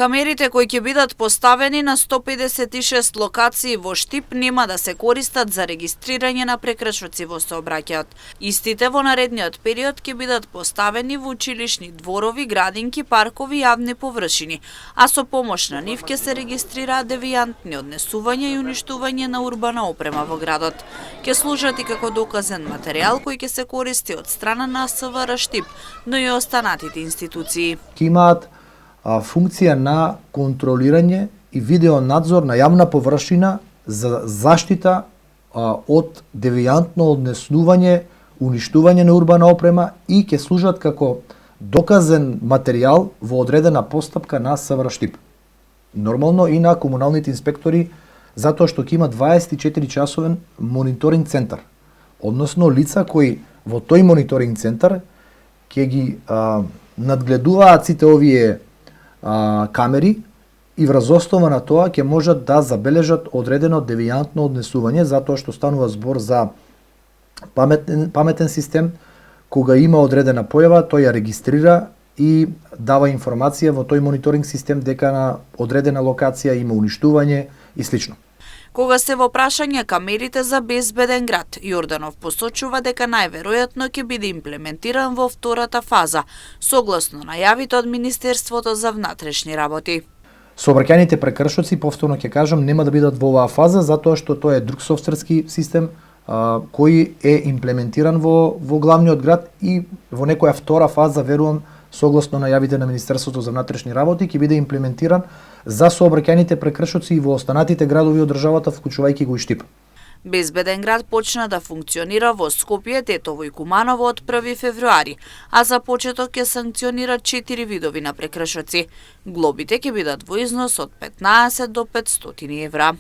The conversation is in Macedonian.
Камерите кои ќе бидат поставени на 156 локации во Штип нема да се користат за регистрирање на прекршоци во сообраќајот. Истите во наредниот период ќе бидат поставени во училишни дворови, градинки, паркови и јавни површини, а со помош на нив ќе се регистрираат девијантни однесувања и уништување на урбана опрема во градот. Ќе служат и како доказен материјал кој ќе се користи од страна на СВР Штип, но и останатите институции. Функција на контролирање и видеонадзор на јавна површина за заштита од девијантно однесување, уништување на урбана опрема и ќе служат како доказен материјал во одредена постапка на СВР Штип. Нормално и на комуналните инспектори, затоа што ќе има 24 часовен мониторинг центар, односно лица кои во тој мониторинг центар ќе ги надгледуваат сите овие камери и врз основа на тоа ќе можат да забележат одредено девијантно однесување, затоа што станува збор за паметен систем. Кога има одредена појава, тој ја регистрира и дава информација во тој мониторинг систем дека на одредена локација има уништување и слично. Кога се во прашање камерите за безбеден град, Јорданов посочува дека најверојатно ќе биде имплементиран во втората фаза, согласно најавите од Министерството за внатрешни работи. Сообраќајните прекршоци, повторно ќе кажам, нема да бидат во оваа фаза, затоа што тоа е друг софтверски систем кој е имплементиран во главниот град и во некоја втора фаза, верувам, согласно најавите на Министерството за внатрешни работи, ќе биде имплементиран за сообраќајните прекршоци и во останатите градови од државата, вклучувајќи го и Штип. Безбеден град почна да функционира во Скопје, Тетово и Куманово од 1 февруари, а за почеток ќе санкционира 4 видови на прекршоци. Глобите ќе бидат во износ од 15 до 500 евра.